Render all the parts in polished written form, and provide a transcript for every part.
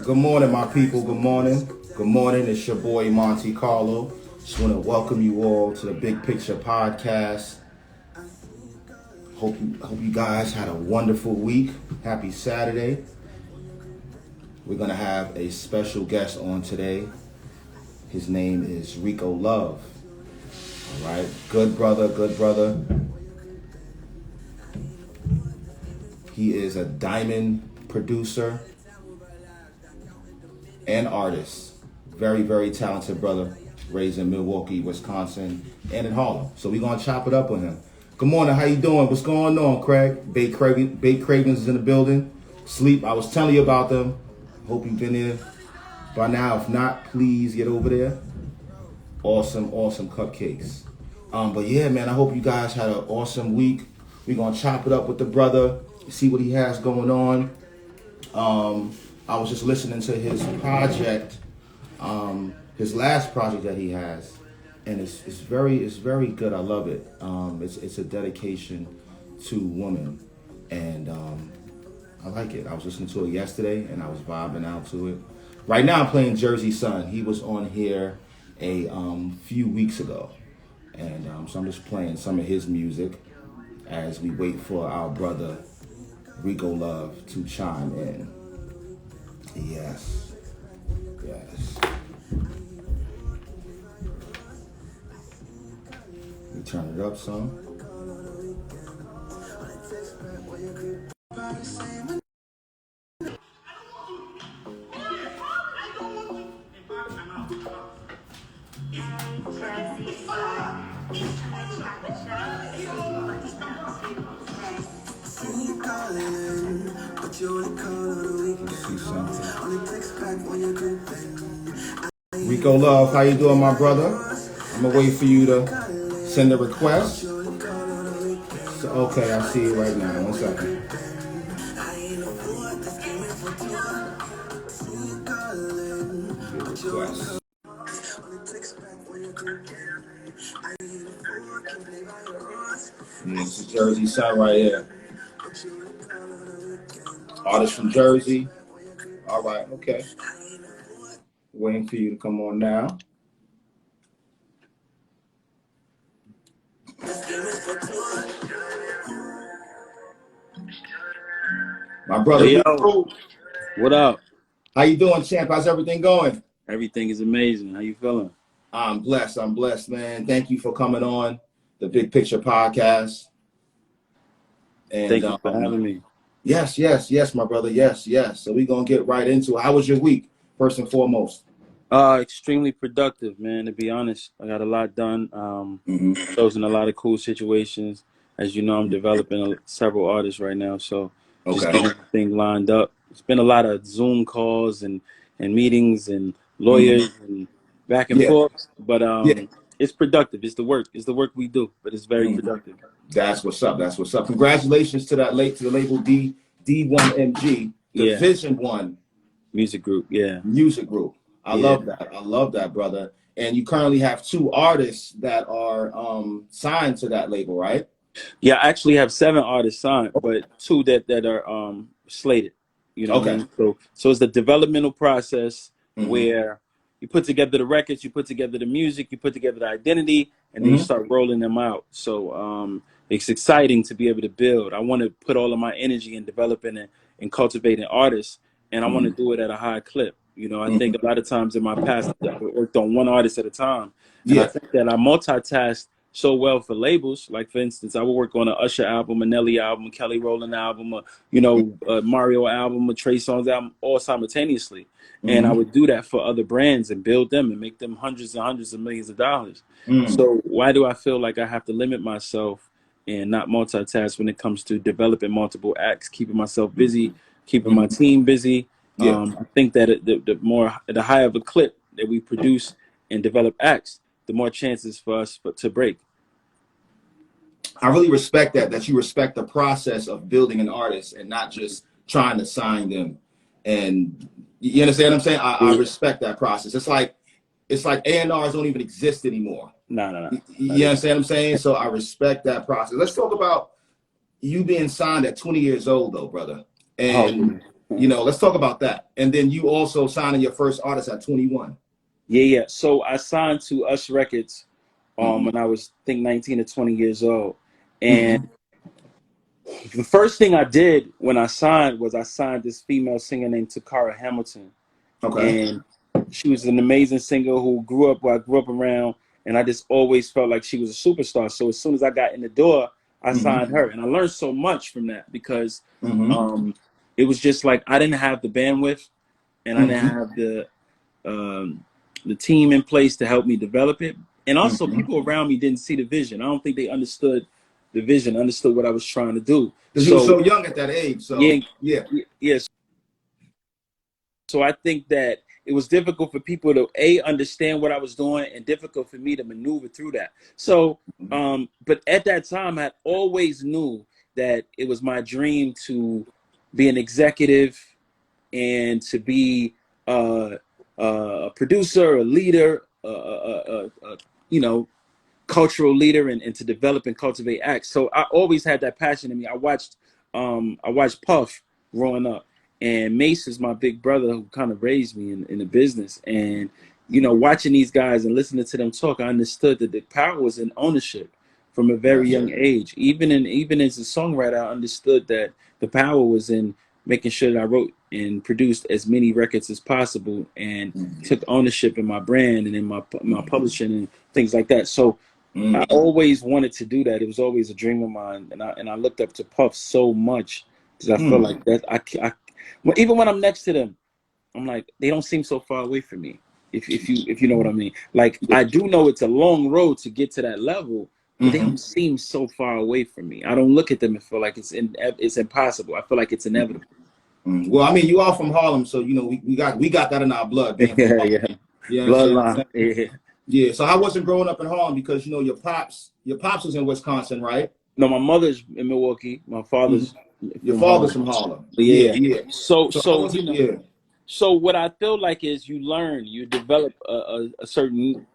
Good morning, my people. Good morning. Good morning. It's your boy Monte Carlo. Just want to welcome you all to the Big Picture Podcast. Hope you guys had a wonderful week. Happy Saturday. We're gonna have a special guest on today. His name is Rico Love. All right, good brother, good brother. He is a diamond producer and artist. Very, very talented brother, raised in Milwaukee, Wisconsin, and in Harlem. So we're gonna chop it up with him. Good morning, how you doing? What's going on, Craig? Bake Cravens is in the building. Sleep, I was telling you about them. Hope you've been there by now. If not, please get over there. Awesome cupcakes. But yeah, man, I hope you guys had an awesome week. We're gonna chop it up with the brother, see what he has going on. I was just listening to his project, his last project that he has, and it's very good. I love it. It's a dedication to women, and I like it. I was listening to it yesterday, and I was vibing out to it. Right now, I'm playing Jersey Sun. He was on here a few weeks ago, and so I'm just playing some of his music as we wait for our brother Rico Love to chime in. Yes. We turn it up some. Rico Love, how you doing, my brother? I'm gonna wait for you to send a request. So, okay, I see it right now. 1 second. Request. This is Jersey Sun right here. Artist from Jersey. All right, okay. Waiting for you to come on now. My brother, Hey, yo. What up? How you doing, champ? How's everything going? Everything is amazing. How you feeling? I'm blessed, man. Thank you for coming on the Big Picture Podcast. And Thank you for having me. Yes, my brother. Yes. So we're gonna get right into it. How was your week, first and foremost? Extremely productive, man. To be honest, I got a lot done. Chosen a lot of cool situations. As you know, I'm developing several artists right now, so just getting everything lined up. It's been a lot of Zoom calls and meetings and lawyers and back and forth, but it's productive. It's the work. It's the work we do, but it's very productive. That's what's up. Congratulations to the label D1MG, Division One Music Group. Music Group. I love that, brother. And you currently have 2 artists that are signed to that label, right? Yeah, I actually have 7 artists signed, but 2 that are slated. You know what I mean? So it's the developmental process where you put together the records, you put together the music, you put together the identity, and then you start rolling them out. So it's exciting to be able to build. I want to put all of my energy in developing and cultivating artists, and I want to do it at a high clip. You know, I think a lot of times in my past, I worked on one artist at a time. And I think that I multitasked so well for labels. Like, for instance, I would work on an Usher album, a Nelly album, a Kelly Rowland album, a Mario album, a Trey Songz album, all simultaneously. And I would do that for other brands and build them and make them hundreds and hundreds of millions of dollars. So why do I feel like I have to limit myself and not multitask when it comes to developing multiple acts, keeping myself busy, keeping my team busy? I think that the higher of a clip that we produce and develop acts, the more chances for us to break. I really respect that you respect the process of building an artist and not just trying to sign them. And you understand what I'm saying? I respect that process. It's like A&Rs don't even exist anymore. No. You understand what I'm saying? So I respect that process. Let's talk about you being signed at 20 years old, though, brother. And You know, let's talk about that. And then you also signing your first artist at 21. Yeah. So I signed to Us Records Mm-hmm. when I was, I think, 19 or 20 years old. And Mm-hmm. the first thing I did when I signed was I signed this female singer named Takara Hamilton. Okay. And she was an amazing singer who grew up where I grew up around. And I just always felt like she was a superstar. So as soon as I got in the door, I signed Mm-hmm. her. And I learned so much from that because Mm-hmm. it was just like I didn't have the bandwidth and I didn't Mm-hmm. have the team in place to help me develop it. And also Mm-hmm. people around me didn't see the vision. I don't think they understood the vision, understood what I was trying to do. Because you were So so young at that age. yeah, So yeah. yeah. So I think that it was difficult for people to understand what I was doing and difficult for me to maneuver through that. So, but at that time, I always knew that it was my dream to be an executive and to be a producer, a leader, you know, cultural leader, and to develop and cultivate acts. So I always had that passion in me. I watched Puff growing up, and Mace is my big brother who kind of raised me in the business. And watching these guys and listening to them talk, I understood that the power was in ownership from a very Yes. young age. Even as a songwriter, I understood that the power was in making sure that I wrote and produced as many records as possible, and Mm-hmm. took ownership in my brand and in my publishing and things like that. So I Mm-hmm. always wanted to do that. It was always a dream of mine, and I looked up to Puff so much because I felt Mm-hmm. like that. Well, even when I'm next to them, I'm like they don't seem so far away from me. If you know what I mean. Like Yeah. I do know it's a long road to get to that level, but they Mm-hmm. don't seem so far away from me. I don't look at them and feel like it's impossible. I feel like it's inevitable. Mm-hmm. Well, I mean, you are from Harlem, so you know we got that in our blood, being from Yeah, Harlem. yeah. You know what I'm Bloodline. saying? Yeah. Yeah. So how was it growing up in Harlem? Because your pops was in Wisconsin, right? No, my mother's in Milwaukee. My Mm-hmm. father's Your from father's Harlem. from Harlem. Yeah, Yeah, yeah. yeah. So So how so was it? Yeah. so what I feel like is you learn, you develop a certain,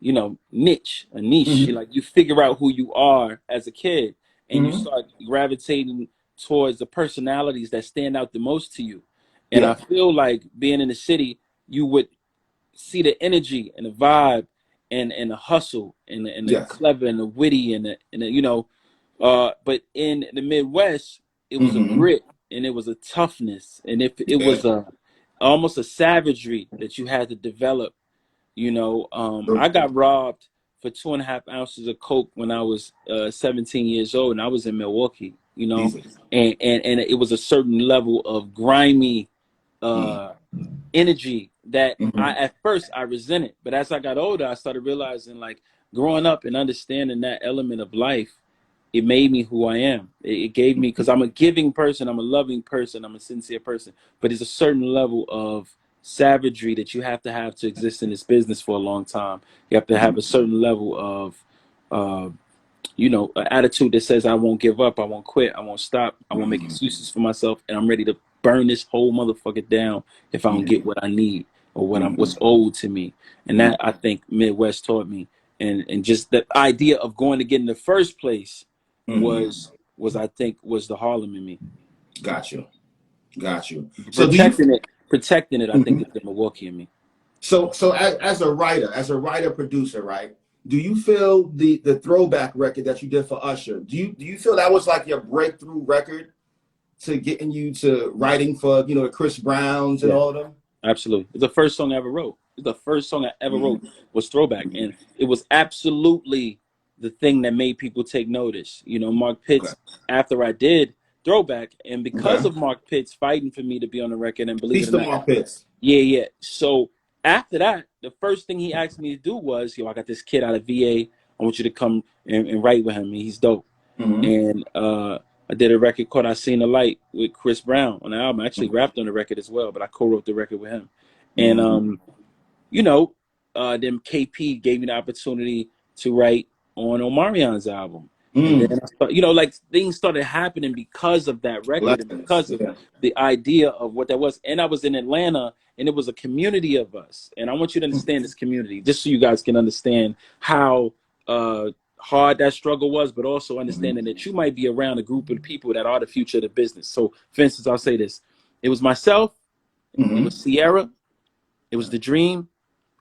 a niche. Mm-hmm. Like you figure out who you are as a kid, and you Mm-hmm. start gravitating towards the personalities that stand out the most to you. And I Yeah. feel like being in the city, you would see the energy and the vibe and the hustle and the Yes. clever and the witty but in the Midwest, it was a Mm-hmm. grit and it was a toughness, and if it Yeah. was a almost a savagery that you had to develop. I True. got robbed for 2.5 ounces of coke when I was 17 years old, and I was in Milwaukee. Jesus. And it was a certain level of grimy uh, energy that Mm-hmm. at first I resented, but as I got older, I started realizing, like, growing up and understanding that element of life, it made me who I am. It gave me, because I'm a giving person, I'm a loving person, I'm a sincere person, but there's a certain level of savagery that you have to exist in this business for a long time. You have to have a certain level of uh, an attitude that says I won't give up, I won't quit, I won't stop, I won't make Mm-hmm. excuses for myself, and I'm ready to burn this whole motherfucker down if I don't Mm-hmm. get what I need or Mm-hmm. what's owed to me. And that, I think, Midwest taught me, and just the idea of going to get in the first place Mm-hmm. was I think was the Harlem in me. Got you. Got you. So do you? Protecting it, I think Mhm. is the Milwaukee in me. So as a writer producer, right? Do you feel the throwback record that you did for Usher? Do you feel that was like your breakthrough record to getting you to writing for the Chris Browns and Yeah. all of them? Absolutely. It's the first song I ever wrote. It's the first song I ever wrote Mm-hmm. was Throwback. Mm-hmm. And it was absolutely the thing that made people take notice. Mark Okay. Pitts, after I did Throwback, and because Okay. of Mark Pitts fighting for me to be on the record, and believe it Peace or to not, Mark Pitts. yeah, yeah. So after that, the first thing he asked me to do was, I got this kid out of VA. I want you to come and write with him. And he's dope. Mm-hmm. And I did a record called I Seen the Light with Chris Brown on the album. I actually rapped on the record as well, but I co-wrote the record with him. And Mm-hmm. you know, then KP gave me the opportunity to write on Omarion's album. And then Mm. like things started happening because of that record and Blessings. because of Yeah. the idea of what that was. And I was in Atlanta, and it was a community of us. And I want you to understand this community, just so you guys can understand how hard that struggle was, but also Mm-hmm. understanding that you might be around a group of people that are the future of the business. So, for instance, I'll say this. It was myself. Mm-hmm. It was Sierra. It was The Dream.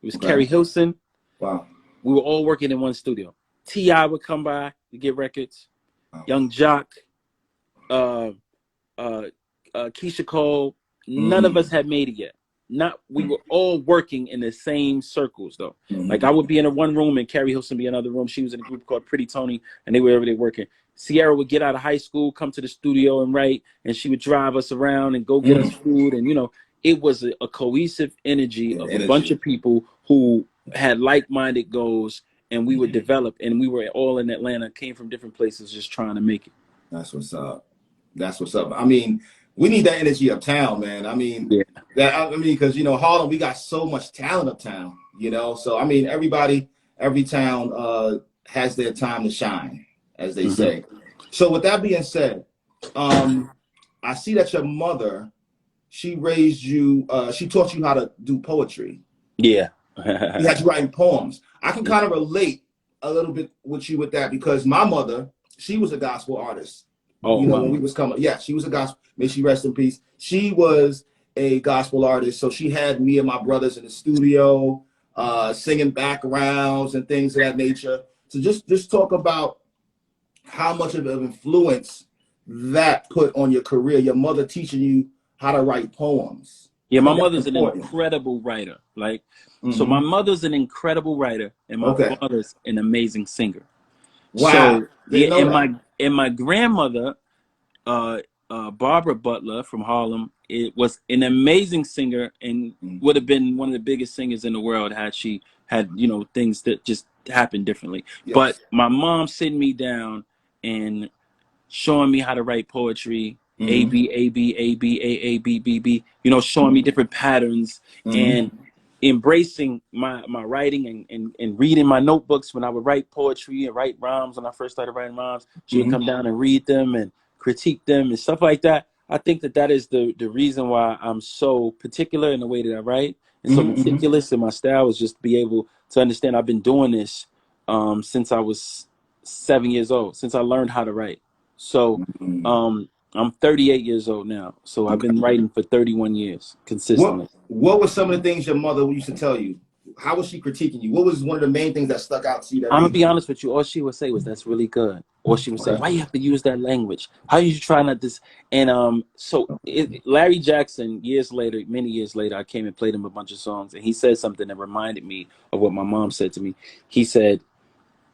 It was Carrie Hilson. Wow. We were all working in one studio. T.I. would come by to get records. Wow. Young Jock, Keisha Cole. None of us had made it yet. We were all working in the same circles though. Like I would be in one room and Carrie Hilson be in another room. She was in a group called Pretty Tony, and they were every day working. Sierra would get out of high school, come to the studio and write, and she would drive us around and go get us food. And it was a cohesive energy of a bunch of people who had like-minded goals, and we would develop, and we were all in Atlanta, came from different places, just trying to make it. That's what's up. That's what's up. I mean, we need that energy uptown, man. I mean, because Harlem, we got so much talent uptown. So I mean, every town has their time to shine, as they say. So with that being said, I see that your mother, she raised you. She taught you how to do poetry. Yeah. She had you writing poems. I can kind of relate a little bit with you with that because my mother, she was a gospel artist. Oh, wow. When we was coming, she was a gospel. May she rest in peace. She was a gospel artist, so she had me and my brothers in the studio, singing backgrounds and things of that nature. So just talk about how much of an influence that put on your career. Your mother teaching you how to write poems. Yeah, my mother's an incredible writer. So my mother's an incredible writer, and my father's an amazing singer. Wow. So and my grandmother, Barbara Butler from Harlem, it was an amazing singer and would have been one of the biggest singers in the world had she had things that just happened differently. Yes. But my mom sitting me down and showing me how to write poetry. A B A B A B A A B B B, showing me different patterns and embracing my writing and reading my notebooks when I would write poetry and write rhymes. When I first started writing rhymes, she would come down and read them and critique them and stuff like that. I think that is the reason why I'm so particular in the way that I write and so meticulous in my style, is just to be able to understand I've been doing this since I was 7 years old, since I learned how to write. So I'm 38 years old now, so I've been writing for 31 years consistently. What were some of the things your mother used to tell you? How was she critiquing you? What was one of the main things that stuck out to you? I'm gonna be honest with you. All she would say was, "That's really good." Or she would say, "Why you have to use that language? How you try not this?" And Larry Jackson, many years later, I came and played him a bunch of songs, and he said something that reminded me of what my mom said to me. He said,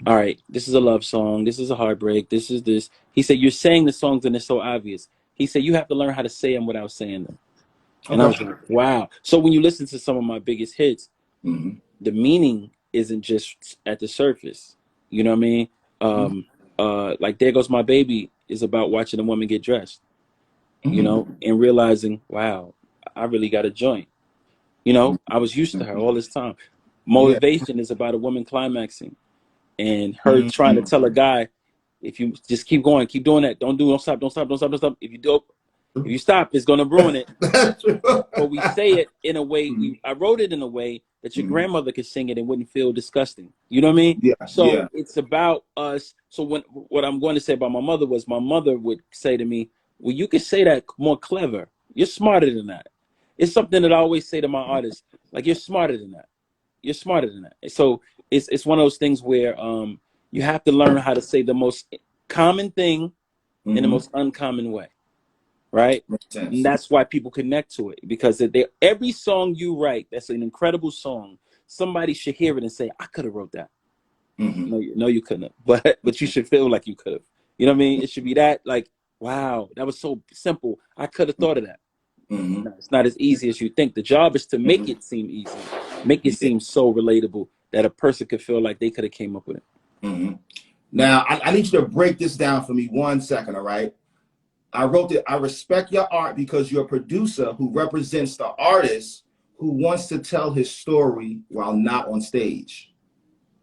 "All right, this is a love song. This is a heartbreak. This is this." He said, "You're saying the songs and it's so obvious." He said, "You have to learn how to say them without saying them." And I was like, wow. So when you listen to some of my biggest hits, the meaning isn't just at the surface. You know what I mean? Like There Goes My Baby is about watching a woman get dressed, and realizing, wow, I really got a joint. I was used to her all this time. Motivation is about a woman climaxing and her trying to tell a guy, if you just keep going, keep doing that. Don't stop. If you stop, it's going to ruin it. But we say it in a way, I wrote it in a way that your grandmother could sing it and wouldn't feel disgusting. You know what I mean? Yeah. So it's about us. So what I'm going to say about my mother was, my mother would say to me, well, you could say that more clever. You're smarter than that. It's something that I always say to my artists, like, you're smarter than that. You're smarter than that. So it's one of those things where you have to learn how to say the most common thing in the most uncommon way. Right? And that's why people connect to it, because every song you write that's an incredible song, somebody should hear it and say, I could have wrote that. No, you couldn't have. But you should feel like you could have. You know what I mean? It should be that, like, wow, that was so simple. I could have thought of that. No, it's not as easy as you think. The job is to make it seem easy, make it seem so relatable that a person could feel like they could have came up with it. Now, I need you to break this down for me 1 second, all right? I wrote that I respect your art because you're a producer who represents the artist who wants to tell his story while not on stage.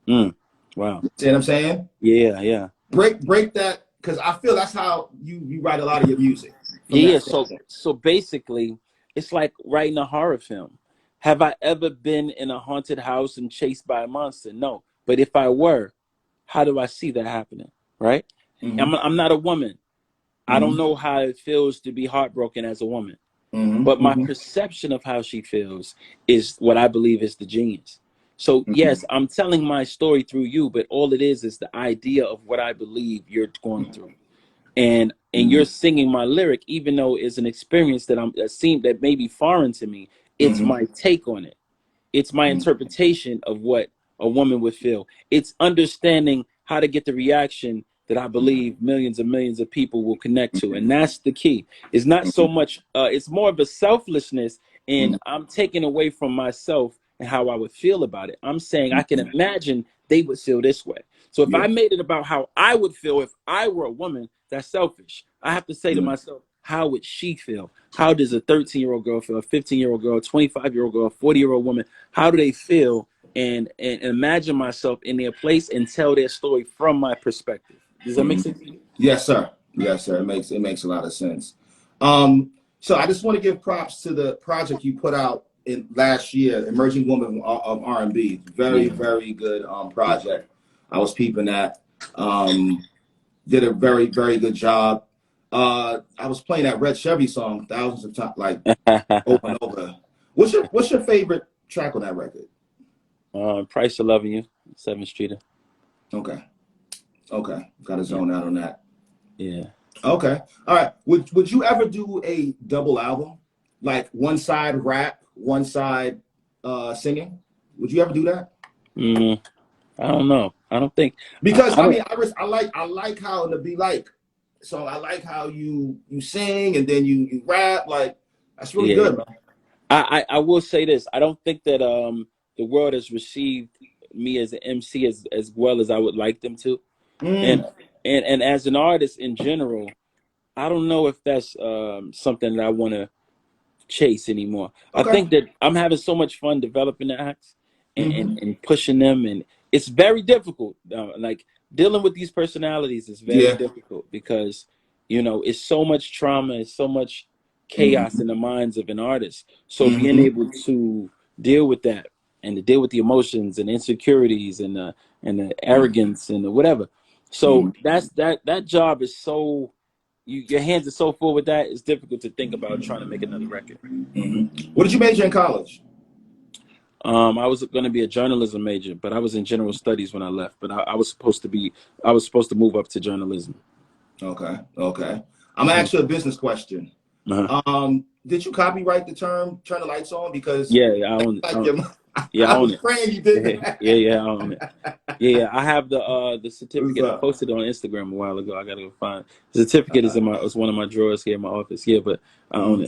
Wow. See what I'm saying? Yeah. Break that, because I feel that's how you write a lot of your music. Yeah. So basically, it's like writing a horror film. Have I ever been in a haunted house and chased by a monster? No. But if I were, how do I see that happening? Right? I'm not a woman. I don't know how it feels to be heartbroken as a woman. but my perception of how she feels is what I believe is the genius. So yes, I'm telling my story through you, but all it is the idea of what I believe you're going through, and you're singing my lyric, even though it's an experience that may be foreign to me. It's my take on it. It's my interpretation of what a woman would feel. It's understanding how to get the reaction that I believe millions and millions of people will connect to. And that's the key. It's not so much, it's more of a selflessness, and I'm taking away from myself and how I would feel about it. I'm saying I can imagine they would feel this way. So if I made it about how I would feel if I were a woman, that's selfish. I have to say to myself, how would she feel? How does a 13-year-old girl feel, a 15-year-old girl, a 25-year-old girl, a 40-year-old woman? How do they feel? And imagine myself in their place and tell their story from my perspective. Does that make sense to you? Yes, sir. Yes, sir. It makes a lot of sense. So I just want to give props to the project you put out in last year, Emerging Woman of R&B. Very, very good project. I was peeping that. Did a very, very good job. I was playing that Red Chevy song thousands of times, like over and over. What's your favorite track on that record? Price of Loving You, 7th Streeter. Okay. Got to zone out on that. Yeah. Okay. All right. Would you ever do a double album? Like one side rap, one side singing? Would you ever do that? I don't know. I don't think, because I like how to be like. So I like how you sing and then you rap. Like, that's really good, man. I will say this. I don't think that the world has received me as an MC as well as I would like them to. And as an artist in general, I don't know if that's something that I want to chase anymore. Okay. I think that I'm having so much fun developing the acts and pushing them, and it's very difficult. Like dealing with these personalities is very difficult because it's so much trauma, it's so much chaos in the minds of an artist. So being able to deal with that and to deal with the emotions and insecurities and the arrogance and the whatever. So that job is so. Your hands are so full with that, it's difficult to think about trying to make another record. What did you major in college? I was going to be a journalism major, but I was in general studies when I left. But I was supposed to move up to journalism. Okay. I'm gonna ask you a business question. Did you copyright the term "turn the lights on"? Because I own it. I was praying you did. I own it. Yeah, I have the certificate. I posted it on Instagram a while ago. I gotta go find the certificate. Is one of my drawers here in my office. Yeah, but I own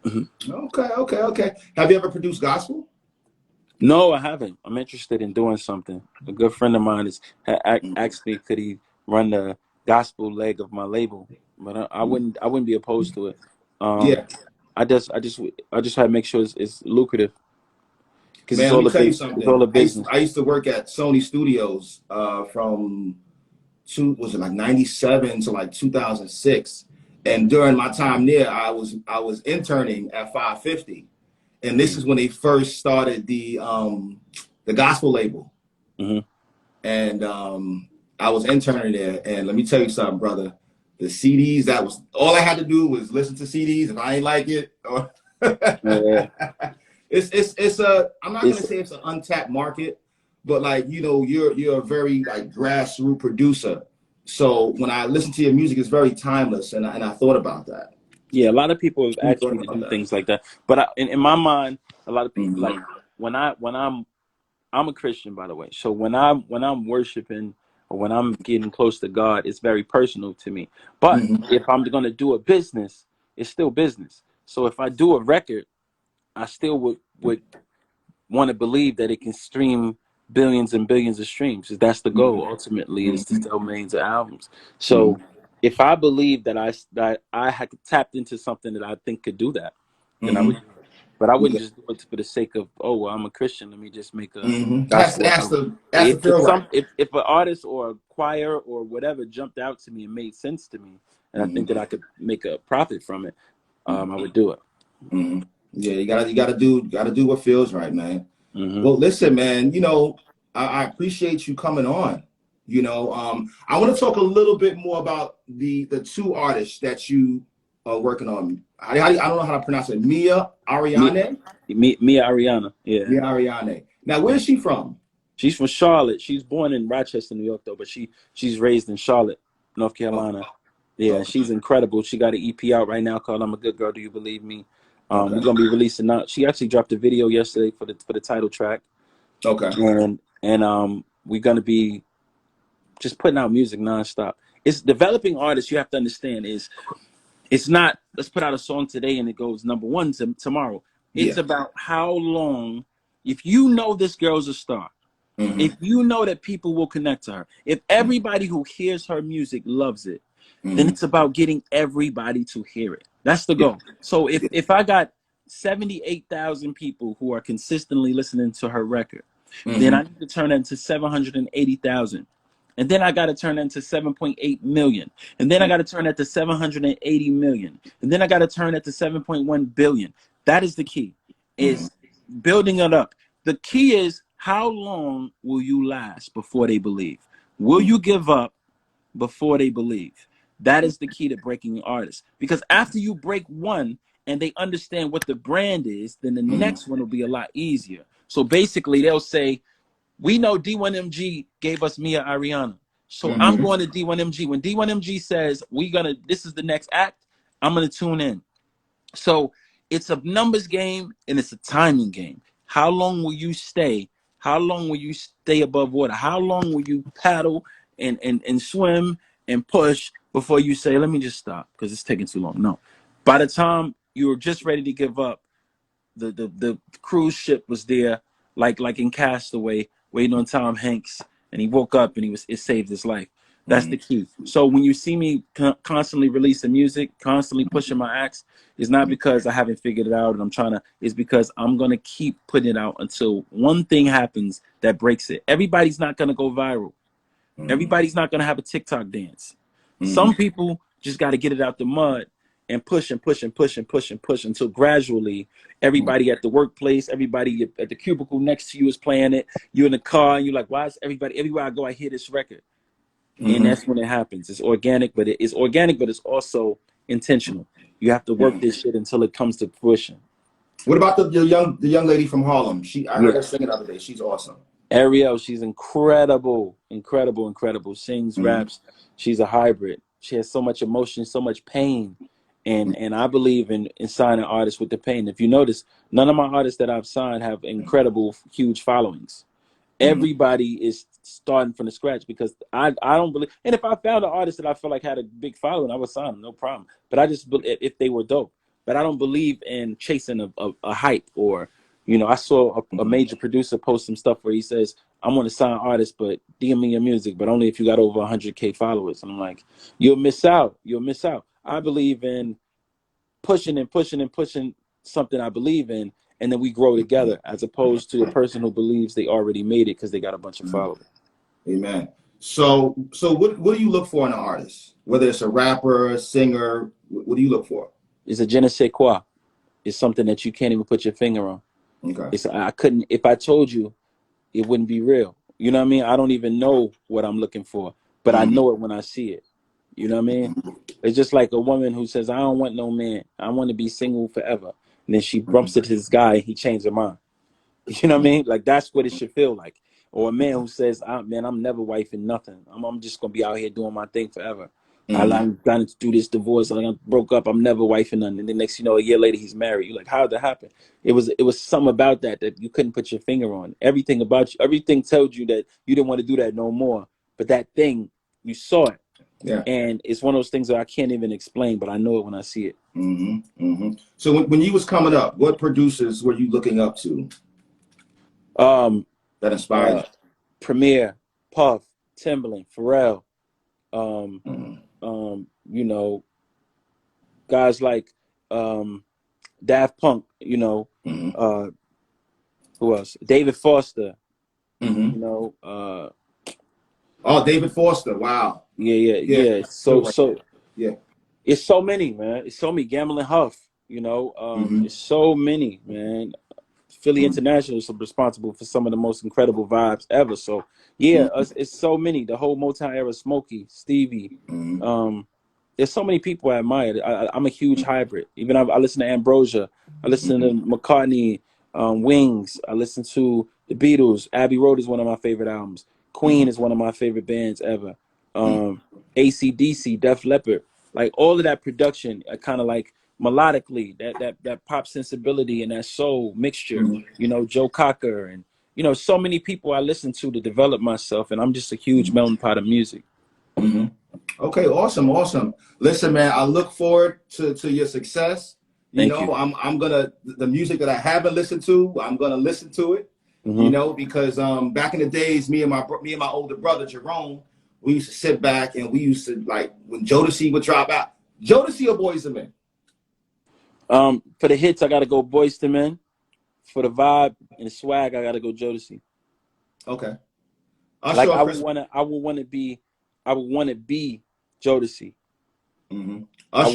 it. Okay. Have you ever produced gospel? No, I haven't. I'm interested in doing something. A good friend of mine asked me could he run the gospel leg of my label, but I wouldn't be opposed to it. I just had to make sure it's lucrative. Man, let me tell you something. I used to work at Sony Studios from 97 to like 2006, and during my time there, I was interning at 550, and this is when they first started the gospel label, and I was interning there, and let me tell you something, brother. The CDs, that was all I had to do was listen to CDs. If I ain't like it, or it's I'm not gonna say it's an untapped market, but like you're a very like grassroots producer. So when I listen to your music, it's very timeless, and I thought about that. Yeah, a lot of people have asked me to do things like that, but in my mind, a lot of people like when I'm a Christian, by the way. So when I'm worshiping or when I'm getting close to God, it's very personal to me. But if I'm going to do a business, it's still business. So if I do a record, I still would want to believe that it can stream billions and billions of streams. That's the goal. Ultimately, is to sell millions of albums. So if I believe that I had tapped into something that I think could do that, then I would. But I wouldn't just do it for the sake of, I'm a Christian, let me just make a gospel album. If an artist or a choir or whatever jumped out to me and made sense to me, and I think that I could make a profit from it, I would do it. Yeah, you gotta do what feels right, man. Well, listen, man, I appreciate you coming on. I want to talk a little bit more about the two artists that you working on, I don't know how to pronounce it. Mia Me, Ariane? Mia Ariana. Yeah. Mia Ariane. Now, Yeah. where's she from? She's from Charlotte. She's born in Rochester, New York, though, but she's raised in Charlotte, North Oh, Carolina. Yeah, okay. she's incredible. She got an EP out right now called "I'm a Good Girl, Do You Believe Me." We're Okay. gonna be releasing out. She actually dropped a video yesterday for the title track, Okay. and we're gonna be just putting out music nonstop. It's developing artists. You have to understand is it's not let's put out a song today and it goes number one tomorrow. It's Yeah. about how long. If you know this girl's a star, Mm-hmm. if you know that people will connect to her, if everybody who hears her music loves it, then Mm-hmm. it's about getting everybody to hear it. That's the Yeah. goal. So Yeah. if I got 78,000 people who are consistently listening to her record, then Mm-hmm. I need to turn that into 780,000. And then I got to turn that into 7.8 million. And then I got to turn that to 780 million. And then I got to turn that to 7.1 billion. That is the key, Mm-hmm. is building it up. The key is how long will you last before they believe? Will you give up before they believe? That is the key to breaking artists. Because after you break one and they understand what the brand is, then the Mm-hmm. next one will be a lot easier. So basically, they'll say, we know D1MG gave us Mia Ariana. So I'm Mm-hmm. going to D1MG. When D1MG says this is the next act, I'm gonna tune in. So it's a numbers game and it's a timing game. How long will you stay? How long will you stay above water? How long will you paddle and swim and push before you say, let me just stop because it's taking too long? No. By the time you're just ready to give up, the cruise ship was there, like in Castaway, waiting on Tom Hanks, and he woke up and it saved his life. That's Mm-hmm. the key. So when you see me constantly releasing music, constantly pushing my acts, it's not because I haven't figured it out and I'm trying to. It's because I'm gonna keep putting it out until one thing happens that breaks it. Everybody's not gonna go viral. Mm-hmm. Everybody's not gonna have a TikTok dance. Mm-hmm. Some people just got to get it out the mud and push and push and push and push and push until gradually everybody at the workplace, everybody at the cubicle next to you is playing it. You're in the car and you're like, why is everywhere I go, I hear this record. And Mm-hmm. that's when it happens. It's organic, but it's also intentional. You have to work this shit until it comes to fruition. What about the young lady from Harlem? I heard Yeah. her singing the other day. She's awesome. Ariel, she's incredible, incredible, incredible. Sings, Mm-hmm. raps. She's a hybrid. She has so much emotion, so much pain. And I believe in signing artists with the pain. If you notice, none of my artists that I've signed have incredible, huge followings. Mm-hmm. Everybody is starting from the scratch because I don't believe. And if I found an artist that I feel like had a big following, I would sign them, no problem. But I just if they were dope. But I don't believe in chasing a hype or, I saw a major producer post some stuff where he says, "I'm going to sign artists, but DM me your music, but only if you got over 100K followers." And I'm like, you'll miss out. You'll miss out. I believe in pushing and pushing and pushing something I believe in, and then we grow together, as opposed to a person who believes they already made it because they got a bunch of followers. Amen. So what do you look for in an artist? Whether it's a rapper, a singer, what do you look for? It's a je ne sais quoi. It's something that you can't even put your finger on. Okay. I couldn't, if I told you, it wouldn't be real. You know what I mean? I don't even know what I'm looking for, but I Mm-hmm. know it when I see it. You know what I mean? It's just like a woman who says, I don't want no man. I want to be single forever. And then she bumps into this guy, he changed her mind. You know what I mean? Like, that's what it should feel like. Or a man who says, man, I'm never wifing nothing. I'm just going to be out here doing my thing forever. Mm-hmm. I'm trying to do this divorce. I broke up. I'm never wifing nothing. And then next, a year later, he's married. You're like, how did that happen? It was something about that you couldn't put your finger on. Everything about you, everything told you that you didn't want to do that no more. But that thing, you saw it. Yeah. And it's one of those things that I can't even explain, but I know it when I see it. Mm-hmm. Mm-hmm. So when you was coming up, what producers were you looking up to Um, that inspired uh, Premier, Puff, Timbaland, Pharrell, um, you? Mm-hmm. you know, guys like Daft Punk, Mm-hmm. uh, who else? David Foster, Mm-hmm. uh, Oh, David Foster. Wow. Yeah. yeah. Good So one. so Yeah. it's so many, man. It's so many. Gambling Huff, Mm-hmm. it's so many, man. Philly Mm-hmm. International is responsible for some of the most incredible vibes ever. So yeah, it's so many. The whole Motown era, Smokey, Stevie, Mm-hmm. um, there's so many people I admire. I'm a huge hybrid. Even I listen to Ambrosia. I listen to McCartney, Wings. I listen to the Beatles. Abbey Road is one of my favorite albums. Queen is one of my favorite bands ever. AC/DC, Def Leppard. Like all of that production, kind of like melodically, that pop sensibility and that soul mixture. You know, Joe Cocker and so many people I listen to develop myself, and I'm just a huge melting pot of music. Okay, awesome. Listen, man, I look forward to your success. Thank you. I'm gonna the music that I haven't listened to, I'm gonna listen to it. Because back in the days, me and my older brother Jerome, we used to sit back and we used to, like, when Jodeci would drop out. Jodeci or Boyz II Men? For the hits, I gotta go Boyz II Men. For the vibe and the swag, I gotta go Jodeci. Okay. Like I would want to be Jodeci. I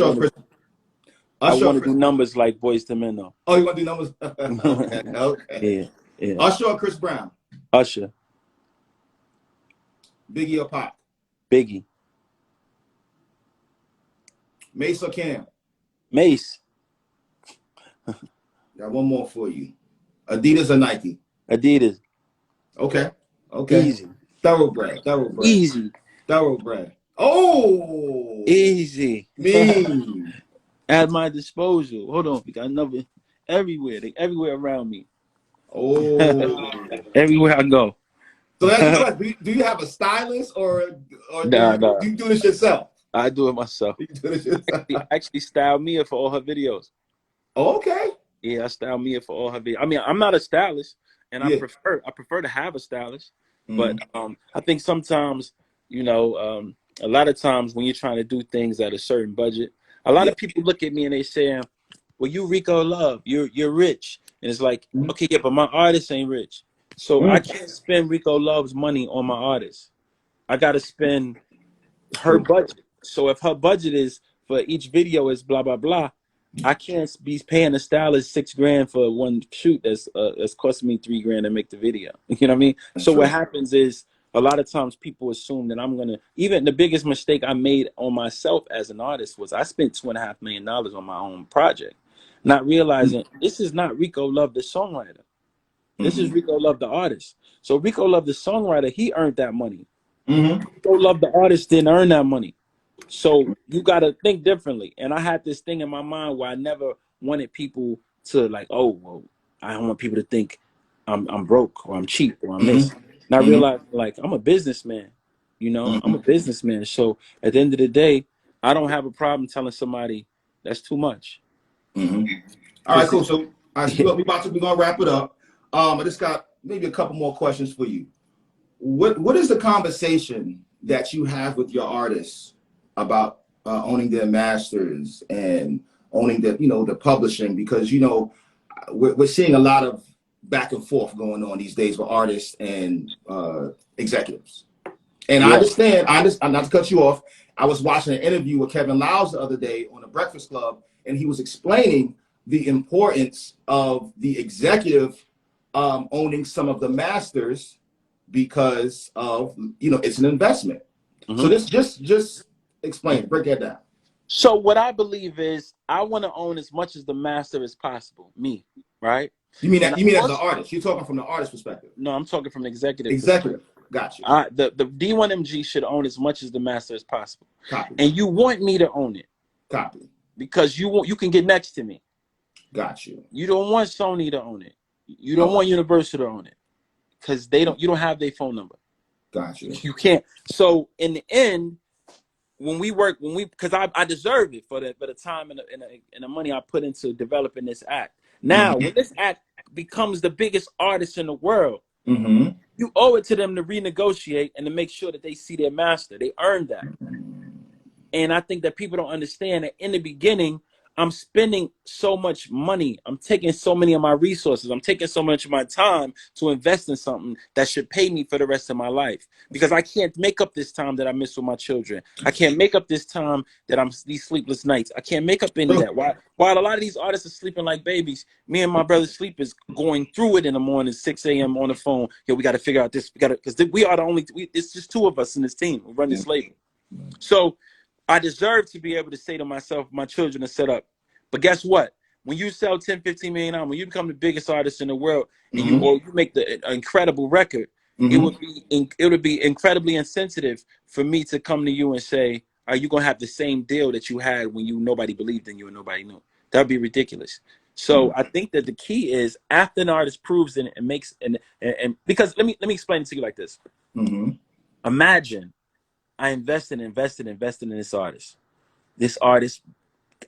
want to do numbers like Boyz II Men though. Oh, you want to do numbers? Okay. Yeah. Usher or Chris Brown? Usher. Biggie or Pac? Biggie. Mace or Cam? Mace. Got one more for you. Adidas or Nike? Adidas. Okay. Easy. Thoroughbred. Easy. Thoroughbred. Oh. Easy. Me. At my disposal. Hold on. We got another everywhere. They everywhere around me. Oh. Everywhere I go. So do you have a stylist or do you do this yourself? I do it myself. You do this yourself? I actually style Mia for all her videos. Oh, okay. Yeah, I style Mia for all her videos. I mean, I'm not a stylist, and I prefer to have a stylist. But I think sometimes, a lot of times when you're trying to do things at a certain budget, a lot of people look at me and they say, well, you Rico Love, you're rich. And it's like, okay, yeah, but my artist ain't rich. So I can't spend Rico Love's money on my artist. I got to spend her budget. So if her budget is for each video is blah, blah, blah, I can't be paying a stylist $6,000 for one shoot that's costing me $3,000 to make the video. You know what I mean? That's so true. What happens is a lot of times people assume that I'm gonna. Even the biggest mistake I made on myself as an artist was I spent $2.5 million on my own project, not realizing this is not Rico Love the songwriter. This is Rico Love the artist. So Rico Love the songwriter, he earned that money. Rico Love the artist didn't earn that money. So you got to think differently. And I had this thing in my mind where I never wanted people to like, oh, well, I don't want people to think I'm broke or I'm cheap or I'm this. And I realized, like, I'm a businessman, I'm a businessman. So at the end of the day, I don't have a problem telling somebody that's too much. All right, cool. So we're going to wrap it up. I just got maybe a couple more questions for you. What is the conversation that you have with your artists about owning their masters and owning the publishing? Because we're seeing a lot of back and forth going on these days with artists and executives. And I understand. I'm not to cut you off. I was watching an interview with Kevin Liles the other day on the Breakfast Club, and he was explaining the importance of the executive owning some of the masters because of it's an investment. So this just explain, break that down. So what I believe is I want to own as much as the master as possible. Me, right? You mean as the artist? You're talking from the artist perspective. No, I'm talking from the executive. Gotcha. The D1MG should own as much as the master as possible. Copy. And you want me to own it. Copy. Because you can get next to me. Got you. You don't want Sony to own it. You don't want Universal to own it. Because you don't have their phone number. Got you. You can't. So in the end, because I deserve it for the time and the money I put into developing this act. Now, when this act becomes the biggest artist in the world, you owe it to them to renegotiate and to make sure that they see their master. They earned that. And I think that people don't understand that in the beginning, I'm spending so much money. I'm taking so many of my resources. I'm taking so much of my time to invest in something that should pay me for the rest of my life. Because I can't make up this time that I miss with my children. I can't make up this time that I'm these sleepless nights. I can't make up any of that. While a lot of these artists are sleeping like babies, me and my brother's sleep is going through it in the morning, 6 a.m. on the phone. Yo, we got to figure out this. Because we are the only. It's just two of us in this team who run this label. So I deserve to be able to say to myself, my children are set up. But guess what? When you sell 10, 15 million albums, when you become the biggest artist in the world, and you make the incredible record, it would be incredibly insensitive for me to come to you and say, are you gonna have the same deal that you had when nobody believed in you and nobody knew? That'd be ridiculous. So I think that the key is after an artist proves it and makes and because let me explain it to you like this. Imagine I invested in this artist. This artist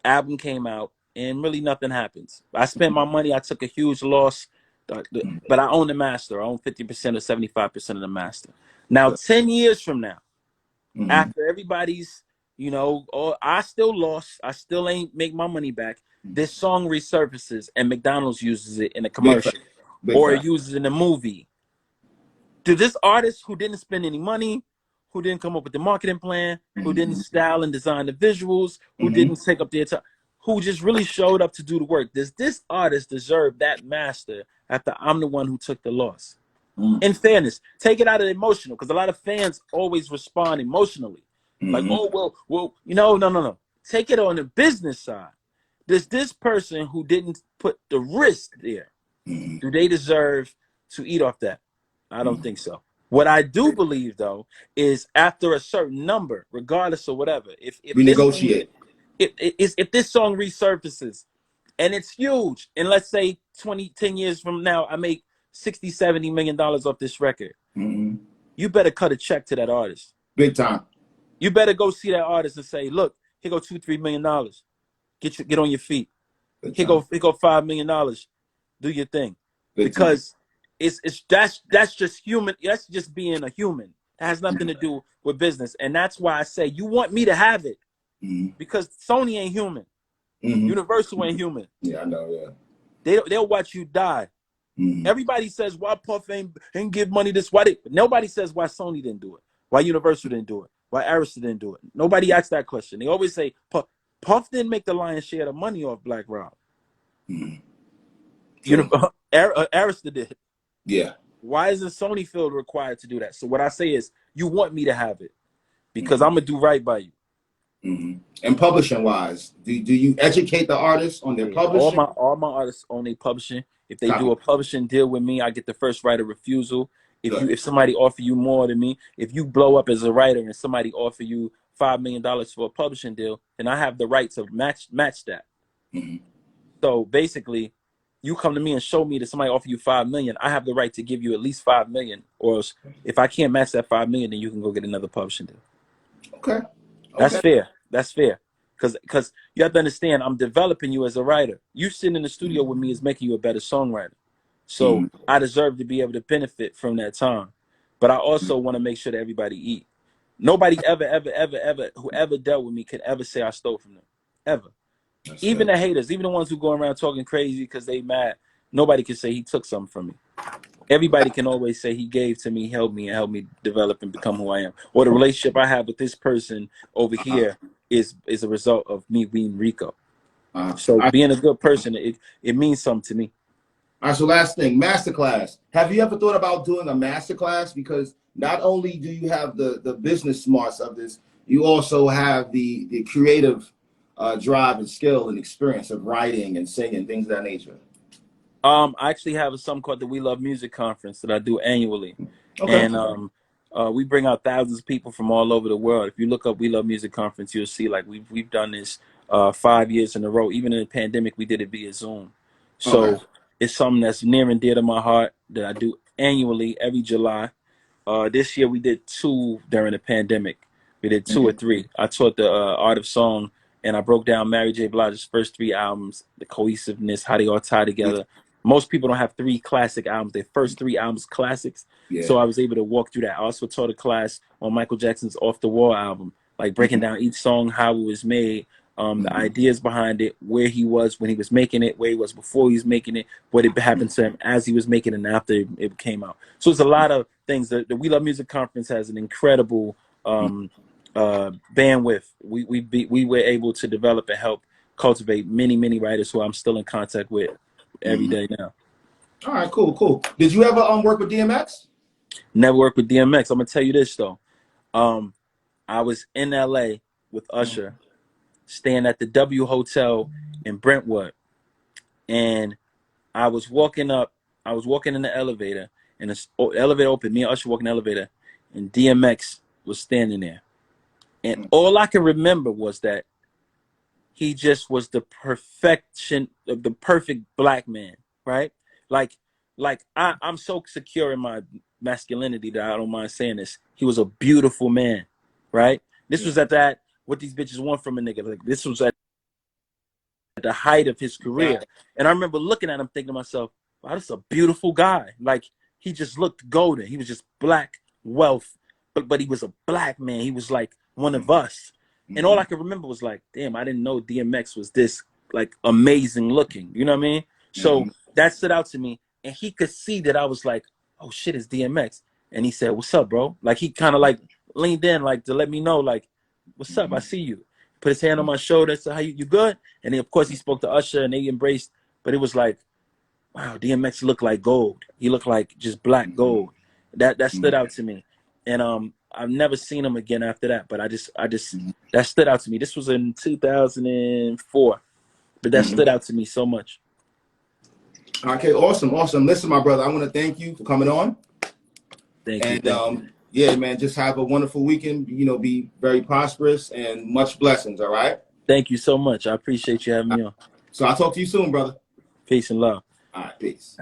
album came out and really nothing happens. I spent my money. I took a huge loss, but I own the master. I own 50% or 75% of the master. Now, 10 years from now, after everybody's, I still lost. I still ain't make my money back. This song resurfaces and McDonald's uses it in a commercial or uses it in a movie. To this artist who didn't spend any money, who didn't come up with the marketing plan, who didn't style and design the visuals, who didn't take up their time, who just really showed up to do the work. Does this artist deserve that master after I'm the one who took the loss? In fairness, take it out of the emotional, because a lot of fans always respond emotionally. Like, oh, well, no. Take it on the business side. Does this person who didn't put the risk there, do they deserve to eat off that? I don't think so. What I do believe, though, is after a certain number, regardless of whatever, if we negotiate. If this song resurfaces and it's huge, and let's say 10 years from now, I make $60, $70 million off this record, you better cut a check to that artist. Big time. You better go see that artist and say, look, here go $2-3 million. Get on your feet. Here go $5 million. Do your thing. Because that's just human. That's just being a human. It has nothing to do with business. And that's why I say you want me to have it. Because Sony ain't human. Universal ain't human. Yeah, I know, yeah. They'll watch you die. Everybody says why Puff ain't give money this, nobody says why Sony didn't do it, why Universal didn't do it, why Arista didn't do it. Nobody asks that question. They always say Puff didn't make the lion's share of the money off Black Rob. Arista did. Yeah. Why isn't Sony feel required to do that? So what I say is, you want me to have it because I'm gonna do right by you. And publishing wise, do you educate the artists on their publishing? All my artists own their publishing. If they do a publishing deal with me, I get the first right of refusal. If somebody offer you more than me, if you blow up as a writer and somebody offer you $5 million for a publishing deal, then I have the right to match that. So basically, you come to me and show me that somebody offer you $5 million, I have the right to give you at least $5 million. Or else, if I can't match that $5 million, then you can go get another publishing deal. Okay. That's fair. That's fair. Because you have to understand, I'm developing you as a writer. You sitting in the studio with me is making you a better songwriter. So I deserve to be able to benefit from that time. But I also want to make sure that everybody eat. Nobody ever, whoever dealt with me could ever say I stole from them. Ever. Even the haters, even the ones who go around talking crazy because they mad, nobody can say he took something from me. Everybody can always say he gave to me, helped me, and helped me develop and become who I am. Or the relationship I have with this person over here is a result of me being Rico. So being a good person, it means something to me. All right, so last thing, Masterclass. Have you ever thought about doing a Masterclass? Because not only do you have the business smarts of this, you also have the creative drive and skill and experience of writing and singing, things of that nature. I actually have something called the We Love Music Conference that I do annually. And we bring out thousands of people from all over the world. If you look up We Love Music Conference, you'll see like we've done this 5 years in a row. Even in the pandemic, we did it via Zoom. So it's something that's near and dear to my heart that I do annually every July. This year we did 2 during the pandemic. We did 2 or 3. I taught the art of song, and I broke down Mary J. Blige's first 3 albums, the cohesiveness, how they all tie together. Most people don't have 3 classic albums. Their first 3 albums classics. So I was able to walk through that. I also taught a class on Michael Jackson's Off the Wall album, like breaking down each song, how it was made, the ideas behind it, where he was when he was making it, where he was before he was making it, what had happened to him as he was making it and after it came out. So it's a lot of things. The We Love Music Conference has an incredible bandwidth. We were able to develop and help cultivate many writers who I'm still in contact with every day now. All right, cool. Did you ever work with DMX? Never worked with DMX. I'm gonna tell you this though. I was in LA with Usher, staying at the W Hotel in Brentwood, and I was walking in the elevator, and the elevator opened. Me and Usher walking in the elevator, and DMX was standing there, and all I can remember was that he just was the perfection of the perfect black man, right? Like I'm so secure in my masculinity that I don't mind saying this. He was a beautiful man, right? This was at that what these bitches want from a nigga. Like this was at the height of his career. And I remember looking at him thinking to myself, wow, this is a beautiful guy. Like he just looked golden. He was just black wealth, but he was a black man. He was like one of us. And all I could remember was like, damn, I didn't know DMX was this like amazing looking. You know what I mean? So that stood out to me. And he could see that I was like, oh shit, it's DMX. And he said, what's up, bro? Like he kind of like leaned in like to let me know, like, what's up? I see you. Put his hand on my shoulder, said, how you good? And then of course he spoke to Usher and they embraced, but it was like, wow, DMX looked like gold. He looked like just black gold. That stood out to me. And I've never seen him again after that, but I just that stood out to me. This was in 2004, but that stood out to me so much. Okay, awesome. Listen, my brother, I want to thank you for coming on. Thank you. Yeah, man, just have a wonderful weekend. You know, be very prosperous and much blessings. All right. Thank you so much. I appreciate you having me on. So I'll talk to you soon, brother. Peace and love. All right, peace.